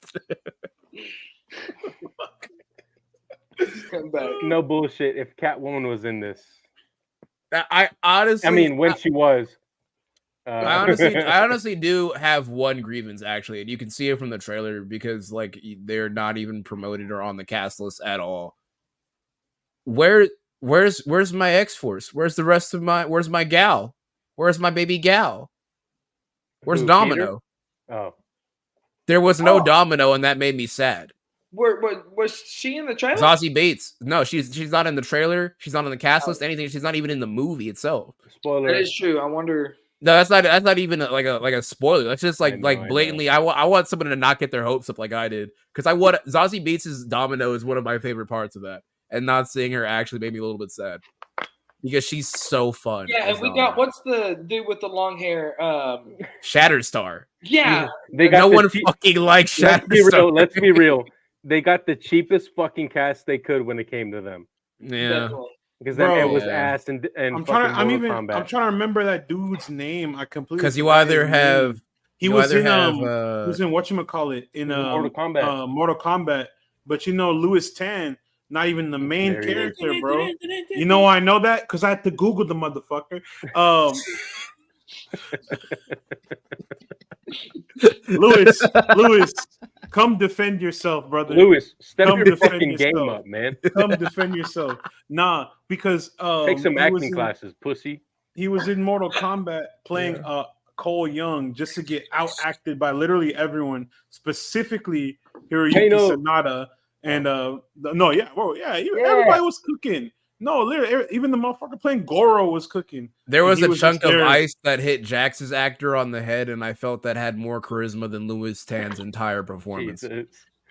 Come back. No bullshit. If Catwoman was in this, I honestly, when she was, I honestly do have one grievance actually, and you can see it from the trailer because like they're not even promoted or on the cast list at all. Where's my X-Force? Where's my gal? Where's my baby gal? Where's Domino? Peter? Oh, there was no Domino, and that made me sad. Was she in the trailer? Zazie Bates. No, she's not in the trailer. She's not on the cast list. Anything. She's not even in the movie itself. Spoiler. That is true. I wonder. No, that's not even like a spoiler. That's just like blatantly. I want someone to not get their hopes up like I did because Zazie Bates' Domino is one of my favorite parts of that, and not seeing her actually made me a little bit sad. Because she's so fun. Yeah, and we got what's the dude with the long hair? Shatterstar. Yeah, they got no one fucking likes Shatterstar. Let's be real. They got the cheapest fucking cast they could when it came to them. Yeah, definitely. Because that man was ass and I'm trying to remember that dude's name. I completely because you either have he was in whatchamacallit in Mortal Kombat, but Louis Tan. Not even the main character, bro. You know why I know that? Because I had to Google the motherfucker. Louis, come defend yourself, brother. Louis, step your fucking game up, man. Come defend yourself. Nah, because take some acting classes, pussy. He was in Mortal Kombat playing Cole Young just to get out acted by literally everyone, specifically Hiroyuki Sanada. And everybody was cooking. No, literally, even the motherfucker playing Goro was cooking. There was a chunk of ice that hit Jax's actor on the head, and I felt that had more charisma than Louis Tan's entire performance.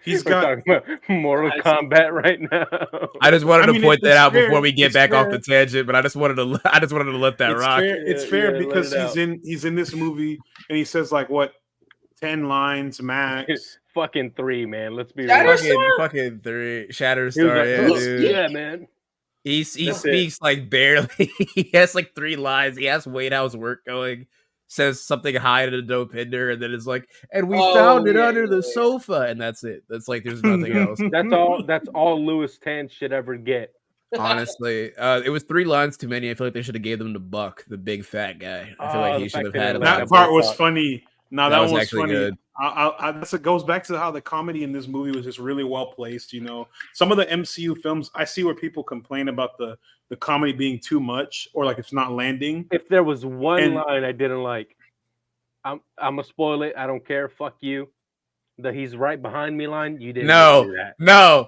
He's We're got. talking about Mortal Kombat right now. I just wanted to point that out fair. before we get It's back off fair. the tangent, but I just wanted to let that It's rock. fair. It's fair Yeah, because let it he's in this movie and he says like what 10 lines max. Fucking 3, man. Let's be Shatter real. Star? Fucking 3 Shatterstar, He was like, yeah, "Oh, dude. yeah, man. He That's speaks like barely. He has like 3 lines. He asks Wade how's work going. Says something high to the dope hinder, and then it's like, and we found it under the sofa, and that's it. That's like there's nothing else. That's all Louis Tan should ever get. Honestly, it was 3 lines too many. I feel like they should have gave them to Buck, the big fat guy. I feel like he should have had a that lot. part was funny. No, that was one was actually funny. good. It goes back to how the comedy in this movie was just really well placed. You know, some of the MCU films, I see where people complain about the comedy being too much or like it's not landing. If there was one line I didn't like, I'm gonna spoil it. I don't care. Fuck you. The he's right behind me line. You didn't do that. No.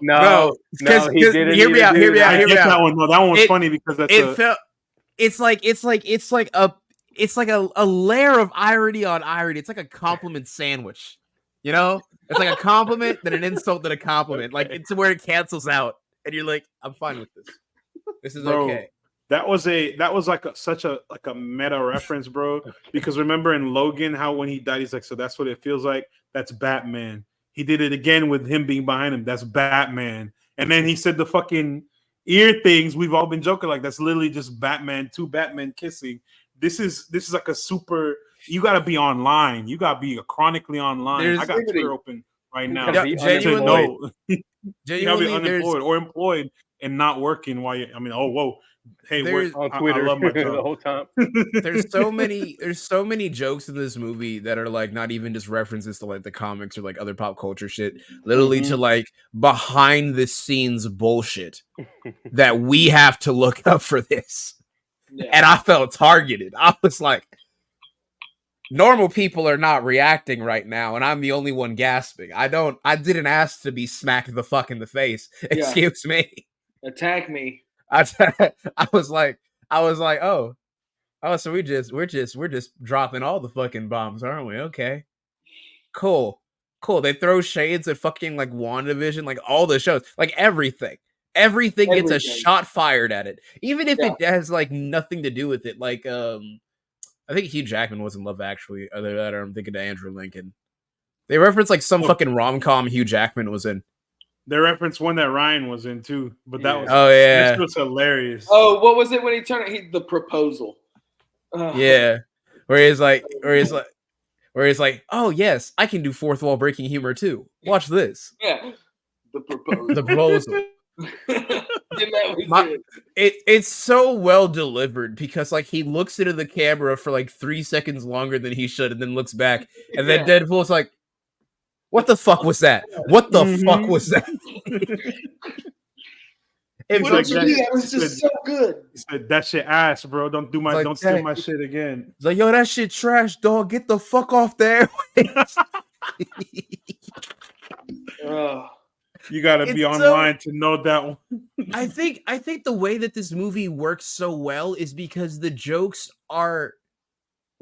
He didn't. Hear me out. I get that one. No, that one was funny because it's like a layer of irony on irony. It's like a compliment sandwich. You know, it's like a compliment, then an insult, then a compliment. Like it's where it cancels out, and you're like, I'm fine with this. This is okay. That was like such a meta reference, bro. Because remember in Logan how when he died, he's like, so that's what it feels like. That's Batman. He did it again with him being behind him. That's Batman. And then he said the fucking ear things. We've all been joking like that's literally just Batman, 2 Batman kissing. This is like a super. You got to be online. You got to be chronically online. I got Twitter open right now. Genuinely, you got to be unemployed or employed and not working while you. I mean, oh whoa. Hey, on Twitter I love my job. the whole time. There's so many jokes in this movie that are like not even just references to like the comics or like other pop culture shit, literally to like behind the scenes bullshit that we have to look up for this. Yeah. And I felt targeted. I was like, normal people are not reacting right now, and I'm the only one gasping. I didn't ask to be smacked the fuck in the face. Excuse me. Attack me. I was like, oh, so we're just dropping all the fucking bombs, aren't we? Okay, cool. They throw shades at fucking like WandaVision, like all the shows, like everything gets a shot fired at it, even if it has like nothing to do with it. Like, I think Hugh Jackman was in Love Actually. Other than that, I'm thinking of Andrew Lincoln. They reference like some fucking rom-com Hugh Jackman was in. They referenced one that Ryan was in too, but that was this was hilarious. Oh, what was it when he turned the proposal? Yeah, where he's like, oh yes, I can do fourth wall breaking humor too. Watch this. Yeah, the proposal. The proposal. It's so well delivered because like he looks into the camera for like 3 seconds longer than he should, and then looks back, and then Deadpool's like, what the fuck was that? What the fuck was that? What did you do? That was just so good. He said, that shit ass, bro. Don't steal my shit again. He's like, yo, that shit trash, dog. Get the fuck off there. You gotta be online to know that one. I think the way that this movie works so well is because the jokes are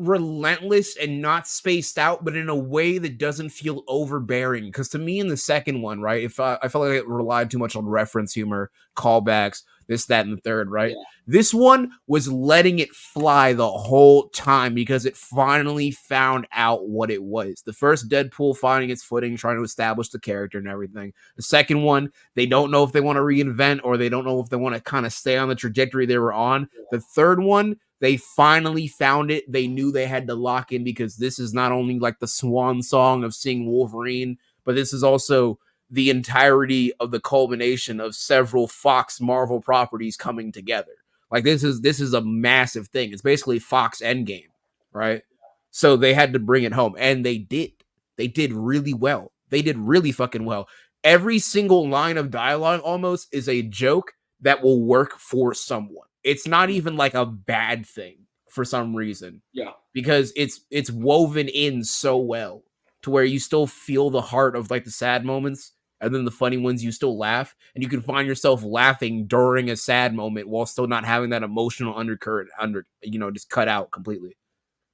relentless and not spaced out, but in a way that doesn't feel overbearing. Because to me, in the second one, right, if I felt like it relied too much on reference humor, callbacks, this, that, and the third, right? Yeah. This one was letting it fly the whole time because it finally found out what it was. The first Deadpool finding its footing, trying to establish the character and everything. The second one, they don't know if they want to reinvent or they don't know if they want to kind of stay on the trajectory they were on. Yeah. The third one, they finally found it. They knew they had to lock in because this is not only like the swan song of seeing Wolverine, but this is also the entirety of the culmination of several Fox Marvel properties coming together. Like this is a massive thing. It's basically Fox Endgame, right? So they had to bring it home, and they did. They did really well. They did really fucking well. Every single line of dialogue almost is a joke that will work for someone. It's not even like a bad thing for some reason. Yeah. Because it's woven in so well to where you still feel the heart of like the sad moments, and then the funny ones you still laugh, and you can find yourself laughing during a sad moment while still not having that emotional undercurrent just cut out completely.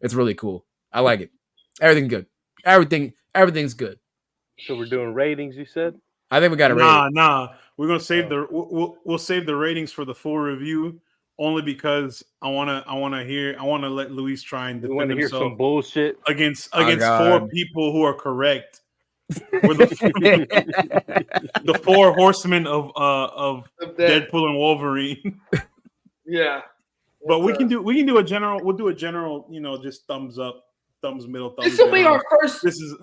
It's really cool. I like it. Everything's good. Everything's good. So we're doing ratings, you said? I think we got to rate it. Nah. We're gonna save we'll save the ratings for the full review, only because I wanna let Luis try and We want defend to hear himself some bullshit. against God. 4 people who are correct. We're the 4 horsemen of Deadpool and Wolverine. Yeah. But we can do a general. We'll do a general. Just thumbs up, thumbs middle, thumbs. This will be our first This is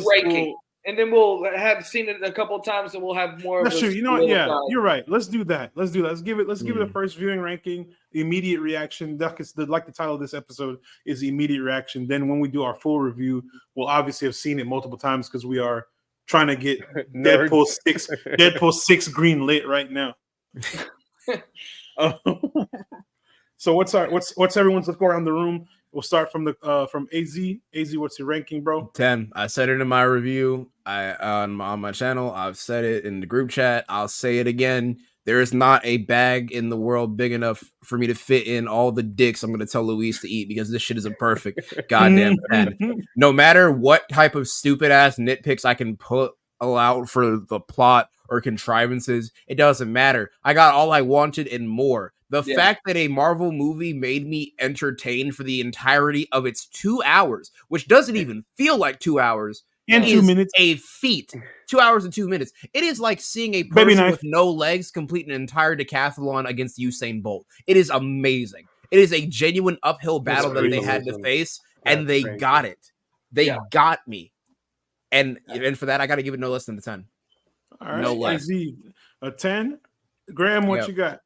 ranking, cool. and then we'll have seen it a couple of times, and we'll have more. That's true. You know what? Yeah, you're right. Let's do that. Let's give it a first viewing ranking, immediate reaction. Like the title of this episode is the immediate reaction. Then when we do our full review, we'll obviously have seen it multiple times because we are trying to get Deadpool 6 green lit right now. So what's everyone's? Let's go around the room. We'll start from AZ. AZ, what's your ranking, bro? 10. I said it in my review. On my channel. I've said it in the group chat. I'll say it again. There is not a bag in the world big enough for me to fit in all the dicks I'm going to tell Luis to eat, because this shit is a perfect goddamn 10. No matter what type of stupid ass nitpicks I can allow for the plot or contrivances, it doesn't matter. I got all I wanted and more. The fact that a Marvel movie made me entertained for the entirety of its 2 hours, which doesn't even feel like 2 hours, and 2 minutes, a feat. 2 hours and 2 minutes. It is like seeing a person with no legs complete an entire decathlon against Usain Bolt. It is amazing. It is a genuine uphill battle that they had to face, and they got it. They got me. And for that, I got to give it no less than a 10. All right, no less. A 10. Graham, what you got?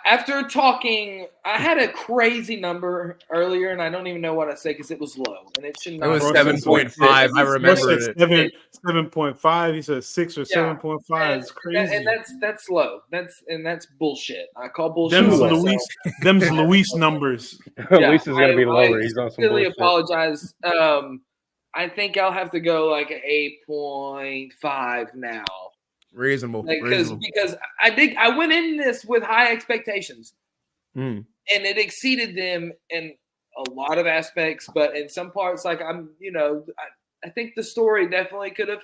After talking, I had a crazy number earlier, and I don't even know what I said because it was low, and it should not. It was 7.5. I remember it. 7.5. He said 6 or 7.5. It's crazy, and that's low. That's bullshit. I call bullshit. Them's Luis numbers. Luis is gonna be lower. He's on some really bullshit. Apologize. I think I'll have to go like 8.5 now. Reasonable. Because I went in this with high expectations, and it exceeded them in a lot of aspects, but in some parts, like I think the story definitely could have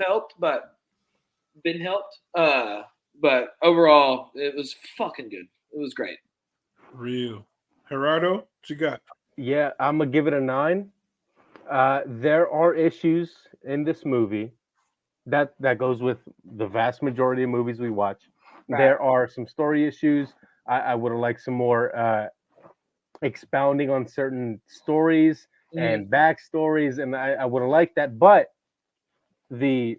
been helped. But overall, it was fucking good. It was great. Real. Gerardo, what you got? Yeah, I'm gonna give it a 9. There are issues in this movie that goes with the vast majority of movies we watch. Right. There are some story issues. I would have liked some more expounding on certain stories and backstories, and I would have liked that. But the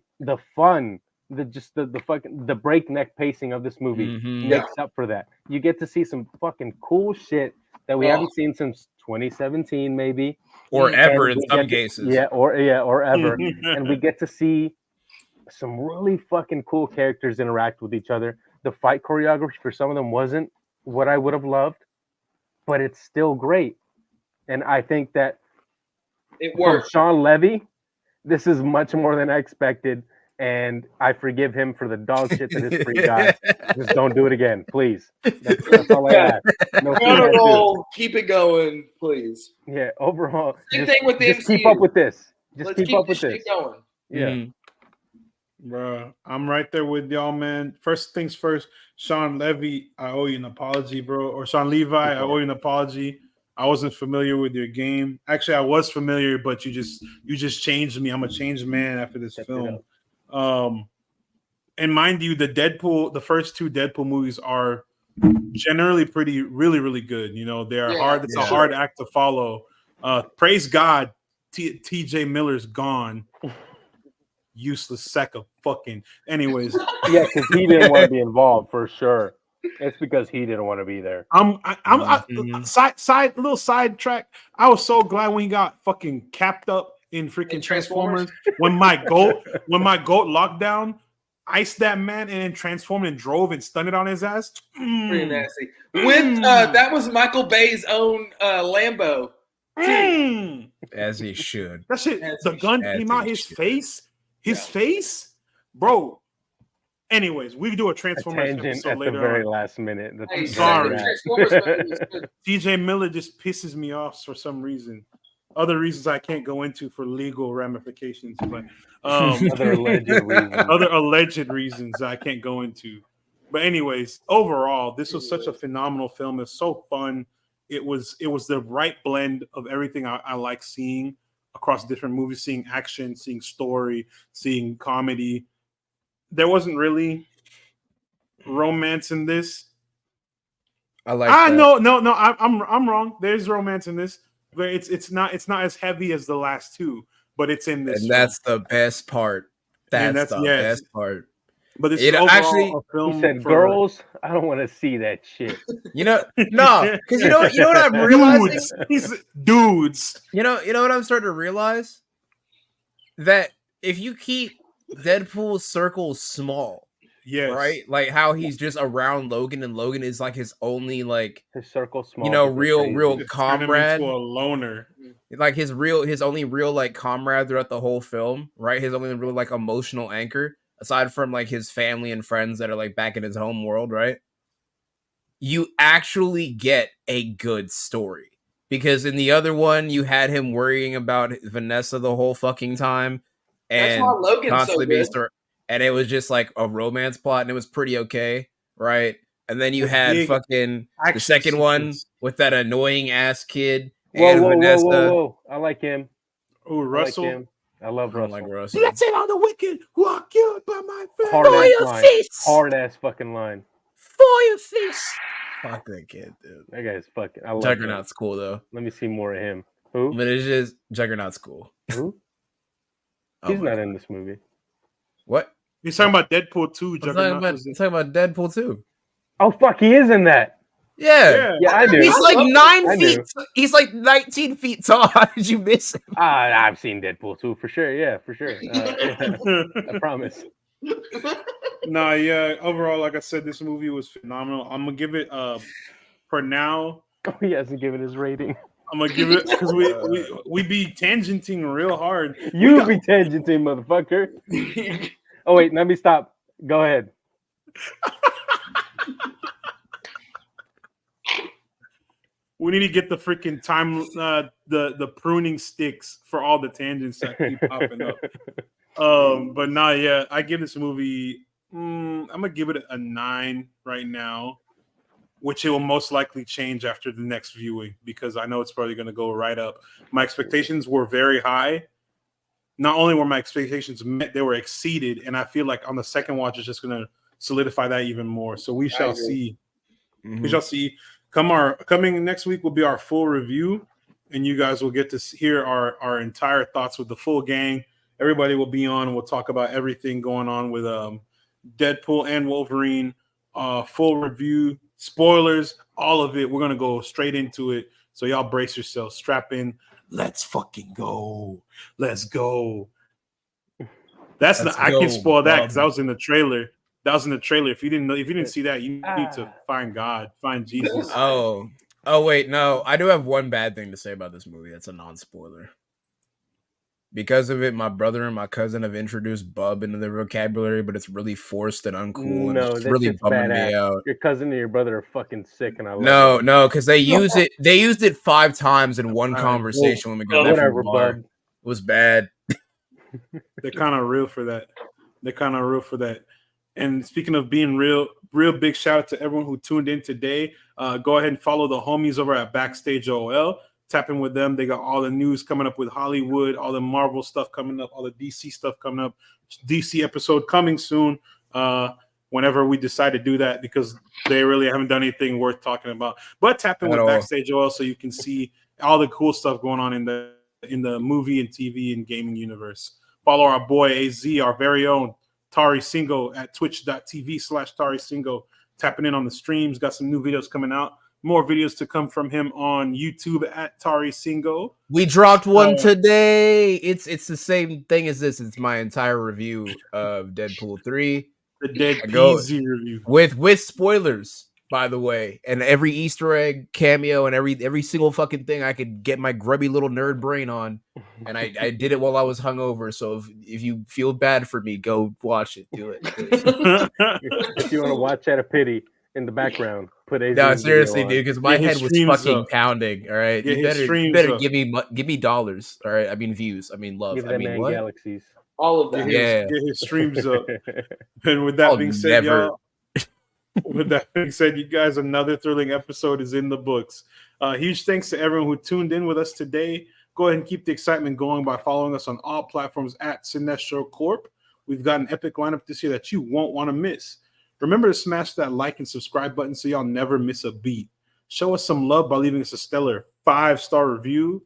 fun, the breakneck pacing of this movie makes up for that. You get to see some fucking cool shit that we haven't seen since 2017, maybe, or ever in some cases. Or ever, and we get to see some really fucking cool characters interact with each other. The fight choreography for some of them wasn't what I would have loved, but it's still great. And I think that it worked. Sean Levy, this is much more than I expected, and I forgive him for the dog shit that his free guy. Just don't do it again, please. That's all I ask. No, keep it going, please. Yeah, overall. Same thing with the just keep up with this. Let's keep up with this. Going. Yeah. Bro, I'm right there with y'all, man. First things first, Sean Levy, I owe you an apology, bro. Or Sean Levi, I owe you an apology. I wasn't familiar with your game. Actually, I was familiar, but you just changed me. I'm a changed man after this film. And mind you, the first 2 Deadpool movies are generally really, really good. They are hard. It's a hard act to follow. Praise God, TJ Miller's gone. Useless sack of fucking. Anyways, yeah, because he didn't want to be involved for sure. It's because he didn't want to be there. Little sidetrack. I was so glad when he got fucking capped up in freaking Transformers. when my goat locked down, iced that man, and then transformed and drove and stunned it on his ass. Pretty nasty. With that was Michael Bay's own Lambo. As he should. That shit. The gun came out his face. His face, bro. Anyways, we do a Transformers episode at later the very on. last minute. I'm sorry. TJ Miller just pisses me off for some reason. other reasons I can't go into for legal ramifications, but Other alleged reasons I can't go into. But anyways, overall, this was such a phenomenal film. It's so fun. It was the right blend of everything I like seeing across different movies, seeing action, seeing story, seeing comedy. There wasn't really romance in this. I like that. No, I'm wrong. There's romance in this, but it's not as heavy as the last two, but it's in this. And that's the best part. That's the best part. But it's actually a film. He said, "Girls, I don't want to see that shit." You know, no, because you know what I'm realizing. Dudes. You know what I'm starting to realize, that if you keep Deadpool's circle small, yes, right, like how he's just around Logan, and Logan is like his only like his circle small, you know, real comrade, into a loner, like his only real like comrade throughout the whole film, right? His only real like emotional anchor, aside from like his family and friends that are like back in his home world, right? You actually get a good story, because in the other one you had him worrying about Vanessa the whole fucking time, and that's why Logan's constantly so good. and it was just like a romance plot, and it was pretty okay, right? And then you had fucking the second one with that annoying ass kid and Vanessa. Whoa! I like him. Oh, Russell. I love Russell. Like Russell. Let's say all the wicked who are killed by my friend. Hard ass fucking line. For your face. Fuck that kid, dude. That guy's fucking. I love Juggernaut's cool though. Let me see more of him. Who? But it's just Juggernaut's cool. Who? He's not in this movie. What? He's talking about Deadpool 2. I'm talking about Deadpool 2. Oh fuck, he is in that. Yeah, I do. He's like 9 feet. He's like 19 feet tall. How did you miss him? I've seen Deadpool 2 for sure. Yeah, for sure. I promise. No, yeah. Overall, like I said, this movie was phenomenal. I'm gonna give it for now. Oh, he hasn't given his rating. I'm gonna give it because we be tangenting real hard. You be tangenting, motherfucker. Oh wait, let me stop. Go ahead. We need to get the freaking time, the pruning sticks for all the tangents that keep popping up. But nah, yeah, I give this movie. I'm gonna give it a 9 right now, which it will most likely change after the next viewing, because I know it's probably gonna go right up. My expectations were very high. Not only were my expectations met, they were exceeded, and I feel like on the second watch, it's just gonna solidify that even more. So we shall see. Mm-hmm. We shall see. Coming next week will be our full review, and you guys will get to hear our entire thoughts with the full gang. Everybody will be on, and we'll talk about everything going on with Deadpool and Wolverine. Full review, spoilers, all of it. We're gonna go straight into it. So y'all brace yourselves, strap in. Let's fucking go. Let's go. I can spoil that because that was in the trailer. That was in the trailer. If you didn't see that, you need to find God, find Jesus. Oh wait, no. I do have one bad thing to say about this movie. That's a non-spoiler. Because of it, my brother and my cousin have introduced bub into their vocabulary, but it's really forced and uncool, and it's really bumming me out. Your cousin and your brother are fucking sick, and I love it. No, because they used it. They used it 5 times in one conversation when we go there from the bar. Bud. It was bad. They're kind of real for that. And speaking of being real big shout out to everyone who tuned in today. Go ahead and follow the homies over at Backstage OL. Tap in with them. They got all the news coming up with Hollywood, all the Marvel stuff coming up, all the DC stuff coming up. DC episode coming soon. Whenever we decide to do that, because they really haven't done anything worth talking about. But tap in with Backstage OL so you can see all the cool stuff going on in the movie and TV and gaming universe. Follow our boy AZ, our very own Tari Singo at twitch.tv/Tari Singo. Tapping in on the streams. Got some new videos coming out. More videos to come from him on YouTube at Tari Singo. We dropped one today. It's the same thing as this. It's my entire review of Deadpool 3. The Deadpool review. With spoilers, by the way. And every Easter egg cameo and every single fucking thing I could get my grubby little nerd brain on. And I did it while I was hungover. So if you feel bad for me, go watch it. Do it. If you want to watch out of pity. in the background. Put a No, seriously, dude, because my Get his head was streams fucking up. pounding. All right, Get you his better streams up. give me dollars. All right, I mean views. I mean love. Give I that mean man what? galaxies. All of that. Get his streams up. And with that I'll being said, never- y'all, with that being said, you guys, another thrilling episode is in the books. Huge thanks to everyone who tuned in with us today. Go ahead and keep the excitement going by following us on all platforms at Cinestro Corp. We've got an epic lineup this year that you won't want to miss. Remember to smash that like and subscribe button so y'all never miss a beat. Show us some love by leaving us a stellar 5-star review.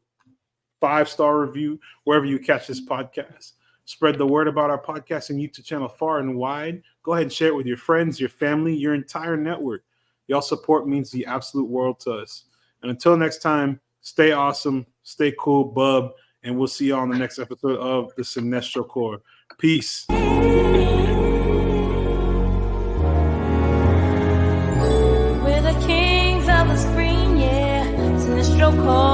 5-star review wherever you catch this podcast. Spread the word about our podcast and YouTube channel far and wide. Go ahead and share it with your friends, your family, your entire network. Y'all support means the absolute world to us. And until next time, stay awesome, stay cool, bub, and we'll see you on the next episode of the Cinestro Core. Peace. We're the kings of the screen, yeah. Cinestro Core.